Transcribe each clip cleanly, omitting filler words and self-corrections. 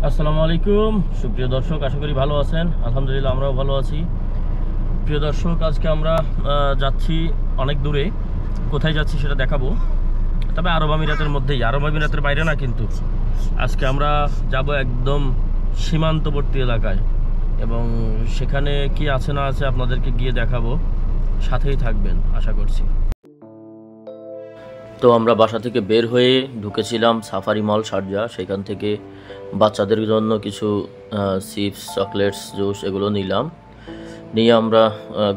আসসালামু আলাইকুম সুপ্রিয় দর্শক, আশা করি ভালো আছেন। আলহামদুলিল্লাহ আমরাও ভালো আছি। প্রিয় দর্শক, আজকে আমরা যাচ্ছি অনেক দূরে। কোথায় যাচ্ছি সেটা দেখাবো, তবে আরব আমিরাতের মধ্যেই, আরব আমিরাতের বাইরে না। কিন্তু আজকে আমরা যাব একদম সীমান্তবর্তী এলাকায়, এবং সেখানে কি আছে না আছে আপনাদেরকে গিয়ে দেখাবো। সাথেই থাকবেন আশা করছি। তো আমরা বাসা থেকে বের হয়ে ঢুকেছিলাম সাফারি মল শারজা। সেখান থেকে বাচ্চাদের জন্য কিছু চিপস, চকলেটস, জুস এগুলো নিলাম। নিয়ে আমরা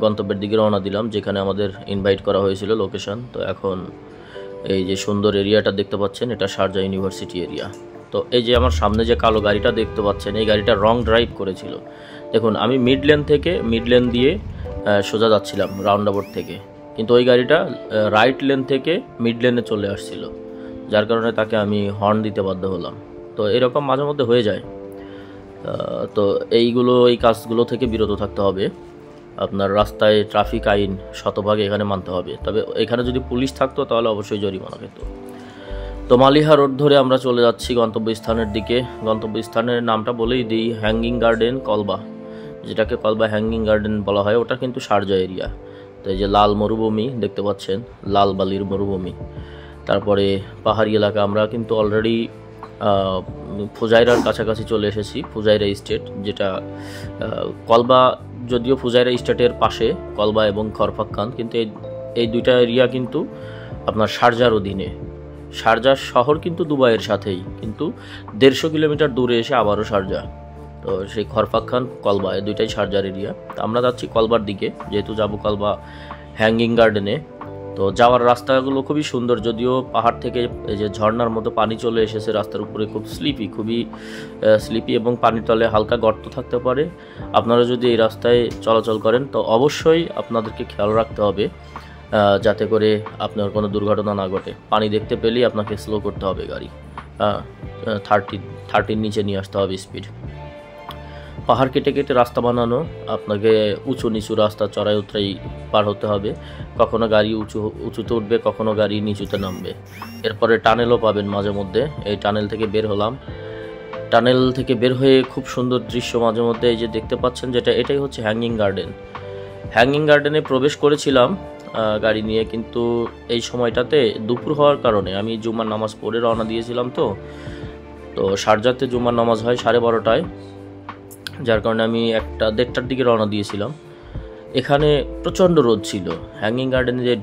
গন্তব্যের দিকে রওনা দিলাম, যেখানে আমাদের ইনভাইট করা হয়েছিল লোকেশন। তো এখন এই যে সুন্দর এরিয়াটা দেখতে পাচ্ছেন, এটা শারজা ইউনিভার্সিটি এরিয়া। তো এই যে আমার সামনে যে কালো গাড়িটা দেখতে পাচ্ছেন, এই গাড়িটা রং ড্রাইভ করেছিল। দেখুন, আমি মিড লেন দিয়ে সোজা যাচ্ছিলাম রাউন্ড অ্যাবাউট থেকে, কিন্তু ওই গাড়িটা রাইট লেন থেকে মিড লেনে চলে আসছিল, যার কারণে তাকে আমি হর্ন দিতে বাধ্য হলাম। তো এরকম মাঝে মধ্যে হয়ে যায়। তো এই কাজগুলো থেকে বিরত থাকতে হবে। আপনার রাস্তায় ট্রাফিক আইন শতভাগ এখানে মানতে হবে। তবে এখানে যদি পুলিশ থাকতো তাহলে অবশ্যই জরিমানা পেত। তো মালিহা রোড ধরে আমরা চলে যাচ্ছি গন্তব্যস্থানের দিকে। গন্তব্যস্থানের নামটা বলেই দিই, হ্যাঙ্গিং গার্ডেন কলবা, যেটাকে কলবা হ্যাঙ্গিং গার্ডেন বলা হয়। ওটা কিন্তু শারজা এরিয়া। তো এই যে লাল মরুভূমি দেখতে পাচ্ছেন, লাল বালির মরুভূমি। তারপরে পাহাড়ি এলাকা। আমরা কিন্তু অলরেডি ফুজাইরার কাছাকাছি চলে এসেছি। ফুজাইরা স্টেট, যেটা কলবা, যদিও ফুজাইরা স্টেটের পাশে কলবা এবং খরফাক্কান, কিন্তু এই দুইটা এরিয়া কিন্তু আপনার শারজার অধীনে। শারজা শহর কিন্তু দুবাইয়ের সাথেই, কিন্তু 150 কিলোমিটার দূরে এসে আবারও শারজা। তো সেই খরফাক্কান, কলবা, এই দুইটাই শারজার এরিয়া। তো আমরা যাচ্ছি কলবার দিকে, যেহেতু যাবো কলবা হ্যাঙ্গিং গার্ডেনে। তো যাওয়ার রাস্তাগুলো খুবই সুন্দর, যদিও পাহাড় থেকে এই যে ঝর্ণার মতো পানি চলে এসেছে রাস্তার উপরে। খুবই স্লিপি এবং পানির তলে হালকা গর্ত থাকতে পারে। আপনারা যদি এই রাস্তায় চলাচল করেন তো অবশ্যই আপনাদেরকে খেয়াল রাখতে হবে, যাতে করে আপনার কোনো দুর্ঘটনা না ঘটে। পানি দেখতে পেলেই আপনাকে স্লো করতে হবে গাড়ি, 30-30 নিচে নিয়ে আসতে হবে স্পিড। পাহাড় কেটে কেটে রাস্তা বানানো, আপনাকে উঁচু নিচু রাস্তা চড়াই উতরাই পার হতে হবে। কখনো গাড়ি উঁচুতে উঠবে, কখনো গাড়ি নিচুতে নামবে। এরপরে টানেলও পাবেন মাঝে মধ্যে। এই টানেল থেকে বের হলাম। টানেল থেকে বের হয়ে খুব সুন্দর দৃশ্য মাঝে মধ্যে এই যে দেখতে পাচ্ছেন, এটাই হচ্ছে হ্যাঙ্গিং গার্ডেন। হ্যাঙ্গিং গার্ডেনে প্রবেশ করেছিলাম গাড়ি নিয়ে, কিন্তু এই সময়টাতে দুপুর হওয়ার কারণে আমি জুমার নামাজ পড়ে রওনা দিয়েছিলাম। তো শারজাতে জুমার নামাজ হয় 12:30টায়, যার কারণে আমি 1-1:30টার দিকে রওনা দিয়েছিলাম। এখানে প্রচণ্ড রোদ ছিল। হ্যাঙ্গিং গার্ডেনে যে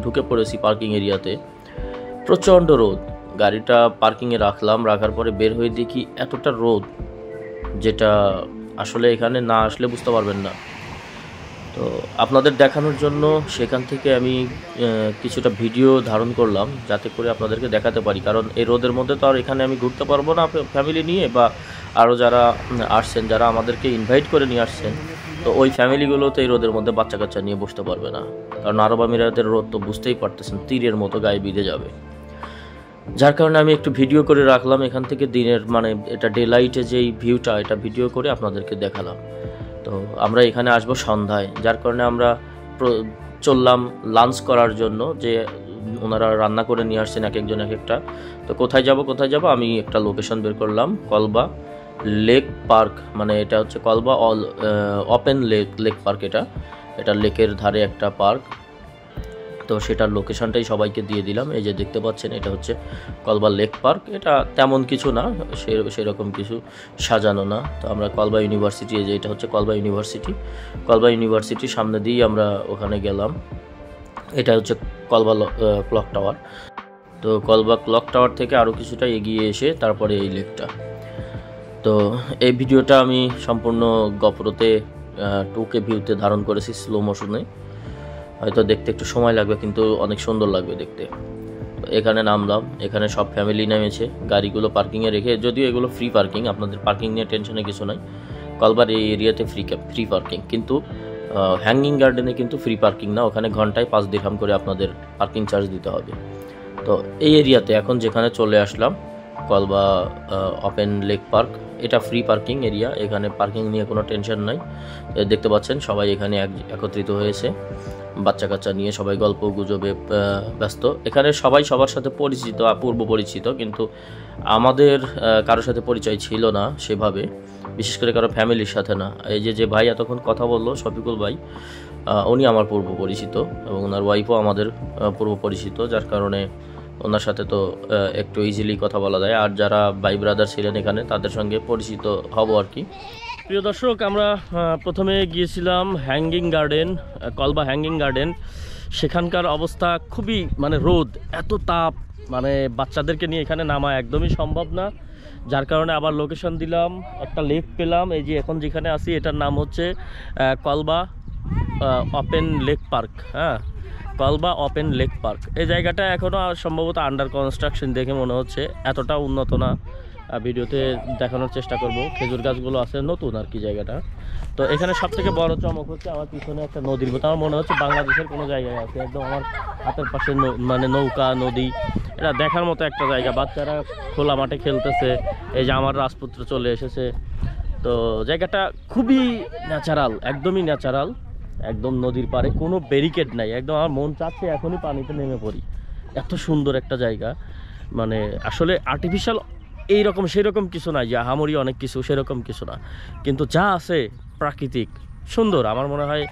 ঢুকে পড়েছি পার্কিং এরিয়াতে, প্রচণ্ড রোদ। গাড়িটা পার্কিংয়ে রাখার পরে বের হয়ে দেখি এতটা রোদ, যেটা আসলে এখানে না আসলে বুঝতে পারবেন না। তো আপনাদের দেখানোর জন্য সেখান থেকে আমি কিছুটা ভিডিও ধারণ করলাম, যাতে করে আপনাদেরকে দেখাতে পারি। কারণ এই রোদের মধ্যে তো আর এখানে আমি ঘুরতে পারবো না ফ্যামিলি নিয়ে, বা আরও যারা আসছেন, যারা আমাদেরকে ইনভাইট করে নিয়ে আসছেন, তো ওই ফ্যামিলিগুলো তো এই রোদের মধ্যে বাচ্চা কাচ্চা নিয়ে বসতে পারবে না। কারণ আরব আমিরাতের রোদ তো বুঝতেই পারতেছেন, তীরের মতো গায়ে বিঁধে যাবে। যার কারণে আমি একটু ভিডিও করে রাখলাম এখান থেকে দিনের, মানে এটা ডে লাইটে যেই ভিউটা, এটা ভিডিও করে আপনাদেরকে দেখালাম। তো আমরা এখানে আসবো সন্ধ্যায়, যার কারণে আমরা চললাম লাঞ্চ করার জন্য, যে ওনারা রান্না করে নিয়ে আসছেন এক একজন এক একটা। তো কোথায় যাব আমি একটা লোকেশন বের করলাম, কলবা লেক পার্ক, মানে এটা হচ্ছে কলবা ওপেন লেক পার্ক। এটা লেকের ধারে একটা পার্ক। তো সেটার লোকেশনটাই সবাইকে দিয়ে দিলাম। এই যে দেখতে পাচ্ছেন, এটা হচ্ছে কলবা লেক পার্ক। এটা তেমন কিছু না, সেরকম কিছু সাজানো না। তো আমরা কলবা ইউনিভার্সিটি, এই যে এটা হচ্ছে কলবা ইউনিভার্সিটির সামনে দিয়েই আমরা ওখানে গেলাম। এটা হচ্ছে কলবা ক্লক টাওয়ার। তো কলবা ক্লক টাওয়ার থেকে আরও কিছুটা এগিয়ে এসে তারপরে এই লেকটা। তো এই ভিডিওটা আমি সম্পূর্ণ গোপ্রোতে 2K ভিউতে ধারণ করেছি, স্লো মোশনে। হয়তো দেখতে একটু সময় লাগবে, কিন্তু অনেক সুন্দর লাগবে দেখতে। এখানে নামলাম, এখানে সব ফ্যামিলি নেমেছে গাড়িগুলো পার্কিংয়ে রেখে। যদিও এগুলো ফ্রি পার্কিং, আপনাদের পার্কিং নিয়ে টেনশনে কিছু নাই। কলবার এই এরিয়াতে ফ্রি পার্কিং, কিন্তু হ্যাঙ্গিং গার্ডেনে কিন্তু ফ্রি পার্কিং না, ওখানে ঘন্টায় 5 দিরহাম করে আপনাদের পার্কিং চার্জ দিতে হবে। তো এই এরিয়াতে এখন যেখানে চলে আসলাম, কলবা ওপেন লেক পার্ক, এটা ফ্রি পার্কিং এরিয়া। এখানে পার্কিং নিয়ে কোনো টেনশন নাই। দেখতে পাচ্ছেন সবাই এখানে একত্রিত হয়েছে, বাচ্চা কাচ্চা নিয়ে সবাই গল্প গুজবে ব্যস্ত। এখানে সবাই সবার সাথে পরিচিত, পূর্ব পরিচিত, কিন্তু আমাদের কারোর সাথে পরিচয় ছিল না সেভাবে, বিশেষ করে কারো ফ্যামিলির সাথে না। এই যে ভাই এতক্ষণ কথা বললো শফিকুল ভাই, উনি আমার পূর্ব পরিচিত এবং ওনার ওয়াইফও আমাদের পূর্ব পরিচিত, যার কারণে ওনার সাথে তো একটু ইজিলি কথা বলা যায়। আর যারা ভাই ব্রাদার ছিলেন এখানে তাদের সঙ্গে পরিচিত হব আর কি। প্রিয় দর্শক, আমরা প্রথমে গিয়েছিলাম হ্যাঙ্গিং গার্ডেন, কলবা হ্যাঙ্গিং গার্ডেন। সেখানকার অবস্থা খুবই মানে রোদ, এত তাপ, মানে বাচ্চাদেরকে নিয়ে এখানে নামা একদমই সম্ভব না। যার কারণে আবার লোকেশন দিলাম, একটা লেক পেলাম, এই যে এখন যেখানে আছি এটার নাম হচ্ছে কলবা ওপেন লেক পার্ক। হ্যাঁ, কলবা ওপেন লেক পার্ক। এই জায়গাটা এখনও সম্ভবত আন্ডার কনস্ট্রাকশন দেখে মনে হচ্ছে, এতটা উন্নত না। ভিডিওতে দেখানোর চেষ্টা করব। খেজুর গাছগুলো আছে, নতুন আর কি জায়গাটা। তো এখানে সবথেকে বড় চমক হচ্ছে আমার পিছনে একটা নদীর মতো, আমার মনে হচ্ছে বাংলাদেশের কোনো জায়গায় আছে, একদম আমার হাতের পাশে মানে নৌকা নদী, এটা দেখার মতো একটা জায়গা। বাচ্চারা খোলা মাঠে খেলতেছে, এই যে আমার রাজপুত্র চলে এসেছে। তো জায়গাটা খুবই ন্যাচারাল, একদমই ন্যাচারাল, একদম নদীর পাড়ে, কোনো ব্যারিকেড নাই, একদম আমার মন চাচ্ছে এখনই পানিতে নেমে পড়ি। এত সুন্দর একটা জায়গা, মানে আসলে আর্টিফিশিয়াল এইরকম সেরকম কিছু নাই যে আহামরি অনেক কিছু, সেরকম কিছু না, কিন্তু যা আছে প্রাকৃতিক সুন্দর। আমার মনে হয়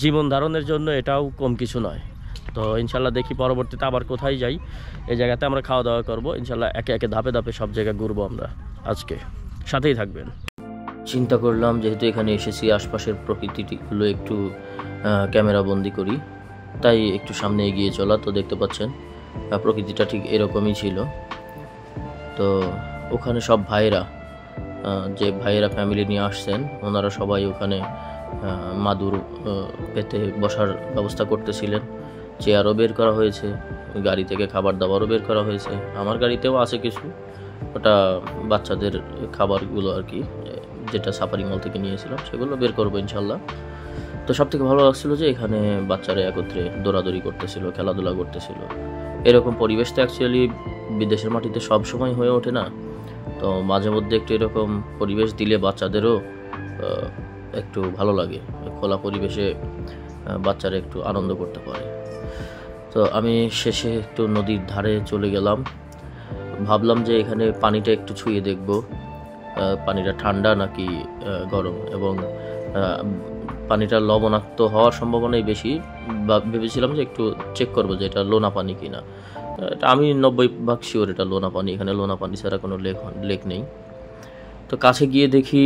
জীবন ধারণের জন্য এটাও কম কিছু নয়। তো ইনশাল্লাহ দেখি পরবর্তীতে আবার কোথায় যাই। এই জায়গাতে আমরা খাওয়া দাওয়া করবো ইনশাল্লাহ, একে একে ধাপে ধাপে সব জায়গা ঘুরবো আমরা। আজকে সাথেই থাকবেন। চিন্তা করলাম যেহেতু এখানে এসেছি আশপাশের প্রকৃতিগুলো একটু ক্যামেরা বন্দি করি, তাই একটু সামনে এগিয়ে চলা। তো দেখতে পাচ্ছেন প্রকৃতিটা ঠিক এরকমই ছিল। তো ওখানে সব ভাইয়েরা, যে ভাইয়েরা ফ্যামিলি নিয়ে আসছেন, ওনারা সবাই ওখানে মাদুর পেতে বসার ব্যবস্থা করতেছিলেন। চেয়ারও বের করা হয়েছে, গাড়ি থেকে খাবার দাবারও বের করা হয়েছে। আমার গাড়িতেও আছে কিছু, ওটা বাচ্চাদের খাবারগুলো আর কি, যেটা সাফারি মল থেকে নিয়েছিলাম, সেগুলো বের করবো ইনশাল্লাহ। তো সব থেকে ভালো লাগছিল যে এখানে বাচ্চারা একত্রে দৌড়াদৌড়ি করতেছিল, খেলাধুলা করতেছিল। এরকম পরিবেশ তো অ্যাকচুয়ালি বিদেশের মাটিতে সব সময় হয়ে ওঠে না। তো মাঝে মধ্যে একটু এরকম পরিবেশ দিলে বাচ্চাদেরও একটু ভালো লাগে, খোলা পরিবেশে বাচ্চারা একটু আনন্দ করতে পারে। তো আমি শেষে একটু নদীর ধারে চলে গেলাম, ভাবলাম যে এখানে পানিটা একটু ছুঁয়ে দেখব, পানিটা ঠান্ডা নাকি গরম, এবং পানিটা লবণাক্ত হওয়ার সম্ভাবনাই বেশি। ভেবেছিলাম যে একটু চেক করবো যে এটা লোনা পানি কিনা। এটা আমি 90% শিওর এটা লোনা পানি, এখানে লোনা পানি ছাড়া কোনো লেক নেই। তো কাছে গিয়ে দেখি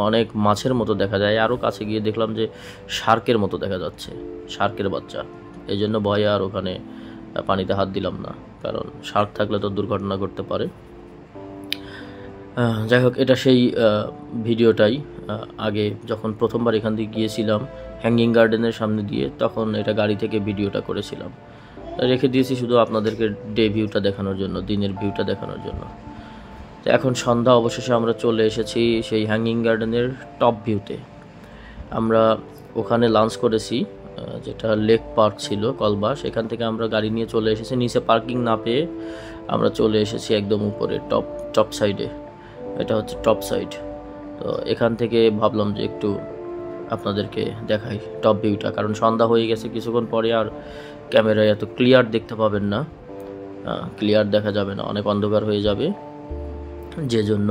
অনেক মাছের মতো দেখা যায়, আরও কাছে গিয়ে দেখলাম যে শার্কের মতো দেখা যাচ্ছে, শার্কের বাচ্চা। এই জন্য ভয়ে আর ওখানে পানিতে হাত দিলাম না, কারণ শার্ক থাকলে তো দুর্ঘটনা ঘটতে পারে। যাই হোক, এটা সেই ভিডিওটাই। আগে যখন প্রথমবার এখান দিয়ে গিয়েছিলাম হ্যাঙ্গিং গার্ডেনের সামনে দিয়ে, তখন এটা গাড়ি থেকে ভিডিওটা করেছিলাম, রেখে দিয়েছি শুধু আপনাদেরকে ডে ভিউটা দেখানোর জন্য, দিনের ভিউটা দেখানোর জন্য। তো এখন সন্ধ্যা, অবশেষে আমরা চলে এসেছি সেই হ্যাঙ্গিং গার্ডেনের টপ ভিউতে। আমরা ওখানে লাঞ্চ করেছি, যেটা লেক পার্ক ছিল কলবা, সেখান থেকে আমরা গাড়ি নিয়ে চলে এসেছি। নিচে পার্কিং না পেয়ে আমরা চলে এসেছি একদম উপরে টপ সাইডে, এটা হচ্ছে টপ সাইড। তো এখান থেকে ভাবলাম যে একটু আপনাদেরকে দেখাই টপ ভিউটা, কারণ সন্ধ্যা হয়ে গেছে, কিছুক্ষণ পরে আর ক্যামেরায় এত ক্লিয়ার দেখতে পাবেন না, ক্লিয়ার দেখা যাবে না, অনেক অন্ধকার হয়ে যাবে। যে জন্য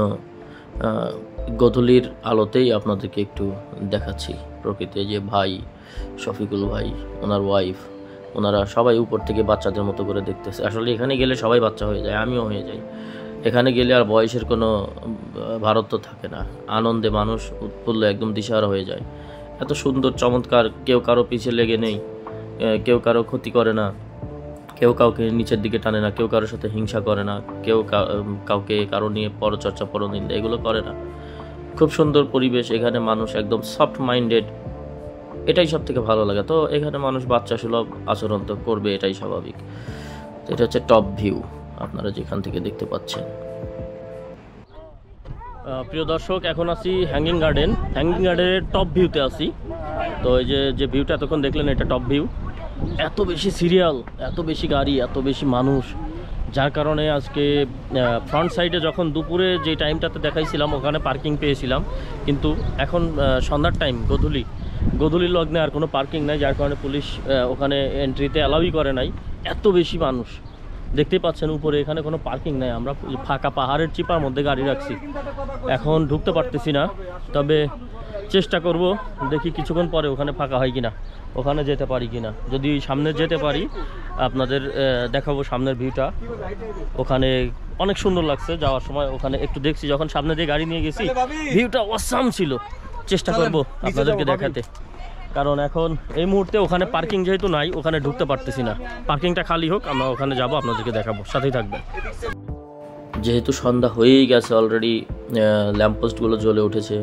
গোধূলির আলোতেই আপনাদেরকে একটু দেখাচ্ছি প্রকৃতি। যে ভাই শফিকুল ভাই, ওনার ওয়াইফ, ওনারা সবাই উপর থেকে বাচ্চাদের মতো করে দেখতেছে। আসলে এখানে গেলে সবাই বাচ্চা হয়ে যায়, আমিও হয়ে যাই। এখানে গেলে আর বয়সের কোনো ভারত্ব থাকে না, আনন্দে মানুষ উৎফুল্ল একদম দিশাহারা হয়ে যায়। এত সুন্দর চমৎকার, কেউ কারো পিছে লেগে নেই, কেউ কারো ক্ষতি করে না, কেউ কাউকে নিচের দিকে টানে না, কেউ কারোর সাথে হিংসা করে না, কেউ কাউকে কারো নিয়ে পরচর্চা পরনিন্দা এগুলো করে না। খুব সুন্দর পরিবেশ, এখানে মানুষ একদম সফট মাইন্ডেড, এটাই সব থেকে ভালো লাগে। তো এখানে মানুষ বাচ্চা সুলভ আচরণ তো করবে, এটাই স্বাভাবিক। তো এটা হচ্ছে টপ ভিউ, আপনারা যেখান থেকে দেখতে পাচ্ছেন। প্রিয় দর্শক, এখন আছি হ্যাঙ্গিং গার্ডেনের টপ ভিউতে আছি। তো এই যে ভিউটা এতক্ষণ দেখলেন, এটা টপ ভিউ। এত বেশি সিরিয়াল, এত বেশি গাড়ি, এত বেশি মানুষ, যার কারণে আজকে ফ্রন্ট সাইডে যখন দুপুরে যে টাইমটাতে দেখাইছিলাম ওখানে পার্কিং পেয়েছিলাম, কিন্তু এখন সন্ধ্যার টাইম, গধূলির লগ্নে আর কোনো পার্কিং নাই, যার কারণে পুলিশ ওখানে এন্ট্রিতে অ্যালাউই করে নাই। এত বেশি মানুষ, দেখতেই পাচ্ছেন উপরে এখানে কোনো পার্কিং নেই, আমরা ফাঁকা পাহাড়ের চিপার মধ্যে গাড়ি রাখছি। এখন ঢুকতে পারতেছি না, তবে চেষ্টা করব, দেখি কিছুক্ষণ পরে ওখানে ফাঁকা হয় কিনা, ওখানে যেতে পারি কিনা। যদি সামনে যেতে পারি আপনাদের দেখাবো সামনের ভিউটা। ওখানে অনেক সুন্দর লাগছে যাওয়ার সময়, ওখানে একটু দেখছি যখন সামনে দিয়ে গাড়ি নিয়ে গেছি, ভিউটা অসাম ছিল। চেষ্টা করব আপনাদেরকে দেখাতে, কারণ এখন এই মুহূর্তে ওখানে পার্কিং যেহেতু নাই, ওখানে ঢুকতে পারতেছি না। পার্কিংটা খালি হোক, আমরা ওখানে যাব, আপনাদেরকে দেখাবো, সাথেই থাকবেন। যেহেতু সন্ধ্যা হয়েই গেছে অলরেডি, ল্যাম্পপোস্টগুলো জ্বলে উঠেছে,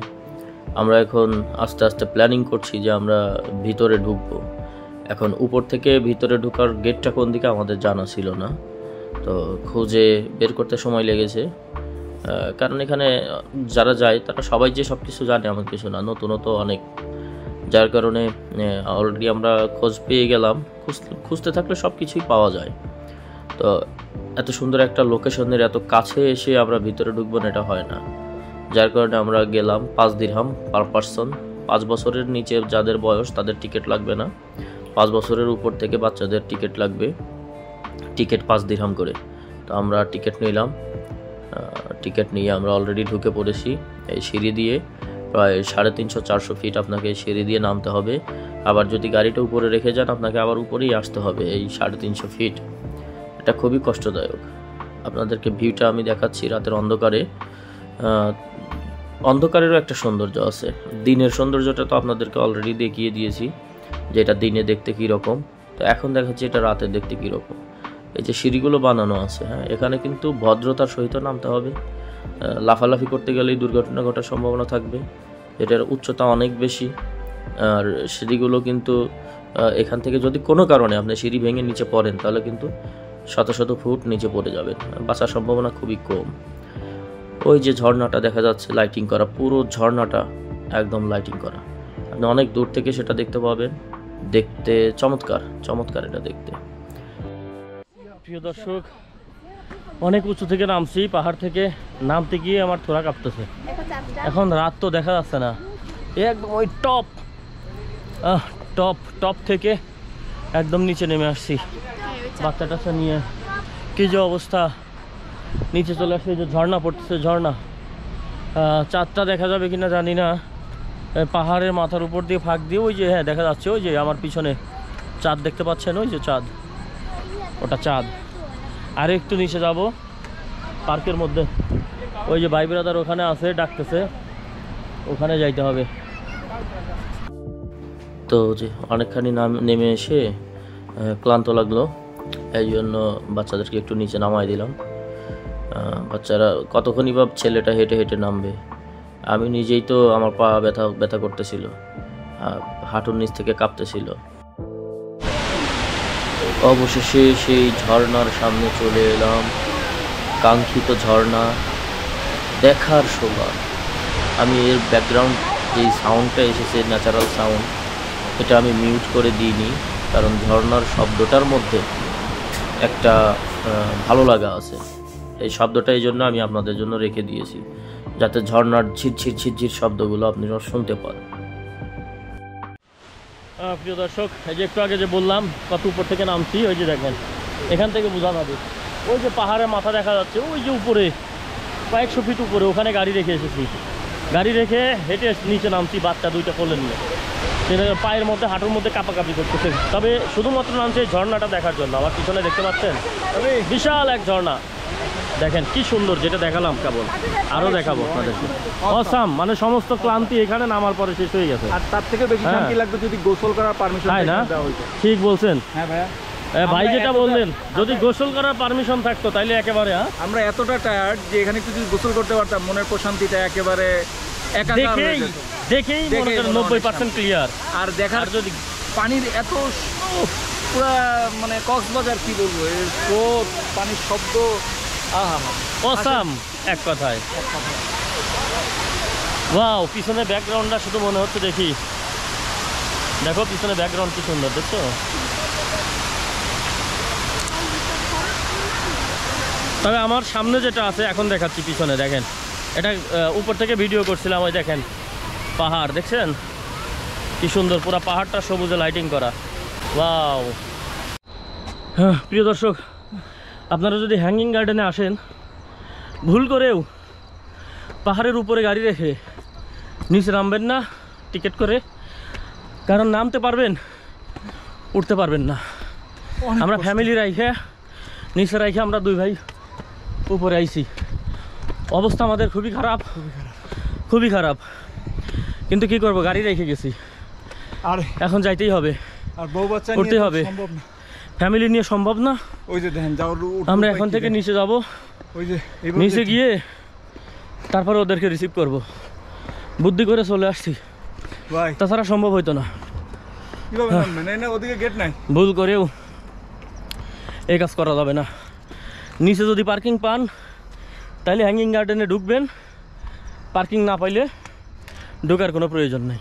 আমরা এখন আস্তে আস্তে প্ল্যানিং করছি যে আমরা ভিতরে ঢুকবো। এখন উপর থেকে ভিতরে ঢোকার গেটটা কোন দিকে আমাদের জানা ছিল না, তো খুঁজে বের করতে সময় লেগেছে। কারণ এখানে যারা যায় তারা সবাই যে সব কিছু জানে এমন কিছু না, নতুনত অনেক, যার কারণে অলরেডি আমরা খোঁজ পেয়ে গেলাম। খুঁজতে থাকলে সব কিছুই পাওয়া যায়। তো এত সুন্দর একটা লোকেশনের এত কাছে এসে আমরা ভিতরে ঢুকবো না, এটা হয় না। যার কারণে আমরা গেলাম 5 দিরহাম পার পারসন। 5 বছরের নিচে যাদের বয়স তাদের টিকিট লাগবে না, 5 বছরের উপর থেকে বাচ্চাদের টিকিট লাগবে। টিকিট 5 দিরহাম করে। তো আমরা টিকিট নিলাম, টিকিট নিয়ে আমরা অলরেডি ঢুকে পড়েছি। এই সিঁড়ি দিয়ে প্রায় 350-400 ফিট আপনাকে সিঁড়ি দিয়ে নামতে হবে। আবার যদি গাড়িটা উপরে রেখে যান আপনাকে আবার উপরেই আসতে হবে এই 350 ফিট। এটা খুবই কষ্টদায়ক। আপনাদেরকে ভিউটা আমি দেখাচ্ছি রাতের অন্ধকারে। অন্ধকারেরও একটা সৌন্দর্য আছে। দিনের সৌন্দর্যটা তো আপনাদেরকে অলরেডি দেখিয়ে দিয়েছি যে এটা দিনে দেখতে কীরকম, তো এখন দেখাচ্ছি এটা রাতে দেখতে কীরকম। এই যে সিঁড়িগুলো বানানো আছে, হ্যাঁ, এখানে কিন্তু ভদ্রতার সহিত নামতে হবে। লাফালাফি করতে গেলেই দুর্ঘটনা ঘটার সম্ভাবনা থাকবে। এটার উচ্চতা অনেক বেশি, আর সিঁড়িগুলো কিন্তু এখান থেকে যদি কোনো কারণে আপনি সিঁড়ি ভেঙে নিচে পড়েন তাহলে কিন্তু শত শত ফুট নিচে পড়ে যাবেন, বাঁচার সম্ভাবনা খুবই কম। ওই যে ঝর্ণাটা দেখা যাচ্ছে লাইটিং করা, পুরো ঝর্ণাটা একদম লাইটিং করা, আপনি অনেক দূর থেকে সেটা দেখতে পাবেন। দেখতে চমৎকার চমৎকার এটা দেখতে। প্রিয় দর্শক, অনেক উঁচু থেকে নামছি, পাহাড় থেকে নামতে গিয়ে আমার থোড়া কাঁপতেছে। এখন রাত তো দেখা যাচ্ছে না, একদম ওই টপ থেকে একদম নিচে নেমে আসছি বাচ্চাটা নিয়ে। কি যে অবস্থা, নিচে চলে আসছে, যে ঝর্ণা পড়তেছে, ঝর্ণা। চাঁদটা দেখা যাবে কিনা জানি না, পাহাড়ের মাথার উপর দিয়ে ফাঁক দিয়ে ওই যে, হ্যাঁ দেখা যাচ্ছে, ওই যে আমার পিছনে চাঁদ দেখতে পাচ্ছেন, ওই যে চাঁদ, ওটা চাঁদ। আর একটু নিচে যাব পার্কের মধ্যে, ওই যে ভাই ব্রাদার ওখানে আছে, ডাকতেছে, ওখানে যাইতে হবে। তো যে অনেকখানি নেমে এসে ক্লান্ত লাগলো, এই জন্য বাচ্চাদেরকে একটু নিচে নামাই দিলাম। বাচ্চারা কতক্ষণই বা ছেলেটা হেঁটে হেঁটে নামবে, আমি নিজেই তো আমার পা ব্যথা করতেছিল, হাঁটুর নিচ থেকে কাঁপতেছিল। অবশেষে সেই ঝর্ণার সামনে চলে এলাম, কাঙ্ক্ষিত ঝর্ণা দেখার সৌভাগ্য। আমি এর ব্যাকগ্রাউন্ড যেই সাউন্ডটা এসেছে, ন্যাচারাল সাউন্ড, এটা আমি মিউট করে দিইনি, কারণ ঝর্ণার শব্দটার মধ্যে একটা ভালো লাগা আছে। এই শব্দটা এই জন্য আমি আপনাদের জন্য রেখে দিয়েছি, যাতে ঝর্ণার ঝিরঝির ঝিরঝির শব্দগুলো আপনারা শুনতে পান। প্রিয় দর্শক, এই যে একটু আগে যে বললাম কত উপর থেকে নামছি, ওই যে দেখেন এখান থেকে বোঝা যাবে, ওই যে পাহাড়ের মাথা দেখা যাচ্ছে, ওই যে উপরে কয়েকশো ফিট উপরে, ওখানে গাড়ি রেখে এসেছি। গাড়ি রেখে হেঁটে নিচে নামছি বাচ্চা দুইটা কোলে নিয়ে। সেটা পায়ের মধ্যে, হাঁটুর মধ্যে কাঁপাকাঁপি করতেছে। তবে শুধুমাত্র নামছে এই ঝর্ণাটা দেখার জন্য। আমার পিছনে দেখতে পাচ্ছেন বিশাল এক ঝর্ণা, দেখেন কি সুন্দর, যেটা দেখালাম কেবল, আরো দেখাবো আপনাদেরকে। অসাম, মানে সমস্ত ক্লান্তি এখানে নামার পরে শেষ হয়ে গেছে। আর তার থেকে বেশি শান্তি লাগবে যদি গোসল করার পারমিশন দেওয়া হতো। ঠিক বলছেন। হ্যাঁ ভাইয়া, ভাই যেটা বললেন, যদি গোসল করার পারমিশন থাকতো তাইলে একেবারে, আমরা এতটা টায়ার্ড যে এখানে একটু যদি গোসল করতে পারতাম, মনের প্রশান্তিটা একেবারে দেখেই 90% ক্লিয়ার। আর দেখার যদি পানির এত পুরা, মানে কক্সবাজার কি বলবো, এর স্রোত, পানির শব্দ, অসাম এক কথায়। ওয়াও, পিছনে ব্যাকগ্রাউন্ডটা শুধু মনে হচ্ছে, দেখো পিছনে ব্যাকগ্রাউন্ড কি সুন্দর, দেখছো? তবে আমার সামনে যেটা আছে এখন দেখাচ্ছি, পিছনে দেখেন, এটা উপর থেকে ভিডিও করছিলাম, ওই দেখেন পাহাড়, দেখছেন কি সুন্দর, পুরো পাহাড়টা সবুজে লাইটিং করা। ওয়াও। হ্যাঁ প্রিয় দর্শক, আপনারা যদি হ্যাঙ্গিং গার্ডেনে আসেন, ভুল করেও পাহাড়ের উপরে গাড়ি রেখে নিচে নামবেন না টিকিট করে, কারণ নামতে পারবেন, উঠতে পারবেন না। আমরা ফ্যামিলি রাইখে নিচে রাইখে আমরা দুই ভাই উপরে আইছি। অবস্থা আমাদের খুবই খারাপ, খুবই খারাপ, কিন্তু কি করব, গাড়ি রেখে গেছি, আর এখন যাইতেই হবে, আর বউ বাচ্চা করতে নিয়ে হবে। সম্ভব না। ফ্যামিলি নিয়ে সম্ভব না। ওই যে দেখেন যাও, আমরা এখন থেকে নিচে যাব, ওই যে এইভাবে নিচে গিয়ে তারপরে ওদেরকে রিসিভ করব। বুদ্ধি করে চলে আসছি, ভাই তাছাড়া সম্ভব হইতো না। কিভাবে নামবেন? এই না ওদিকে গেট নাই। ভুল করেও এই কাজ করা যাবে না। নিচে যদি পার্কিং পান তাহলে হ্যাঙ্গিং গার্ডেনে ঢুকবেন, পার্কিং না পাইলে ঢোকার কোনো প্রয়োজন নেই।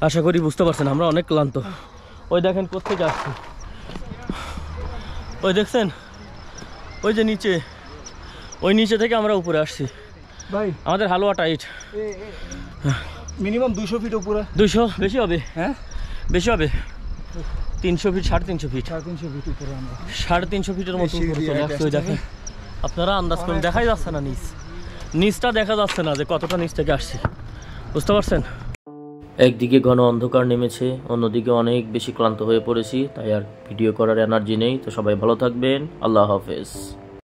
আশা করি বুঝতে পারছেন, আমরা অনেক ক্লান্ত। ওই দেখেন কোত্থেকে আসছি, ওই দেখছেন, ওই যে নিচে, ওই নিচে থেকে আমরা উপরে আসছি। ভাই আমাদের হালুয়া টাইট, মিনিমাম 200 ফিট উপরে। 200 বেশি হবে, হ্যাঁ বেশি হবে, 300 ফিট, 350 ফিট, 350 ফিট উপরে আমরা। 350 ফিটের মতো সিঁড়ি উপরে দিয়ে চলে হেঁটে আসছে। ওই দেখেন, আপনারা আন্দাজ করুন, দেখাই যাচ্ছে না নিচটা দেখা যাচ্ছে না যে কতটা নিচ থেকে আসছি, বুঝতে পারছেন? একদিকে ঘন অন্ধকার নেমেছে, অন্যদিকে অনেক বেশি ক্লান্ত হয়ে পড়েছি, তাই আর ভিডিও করার এনার্জি নেই। তো সবাই ভালো থাকবেন, আল্লাহ হাফেজ।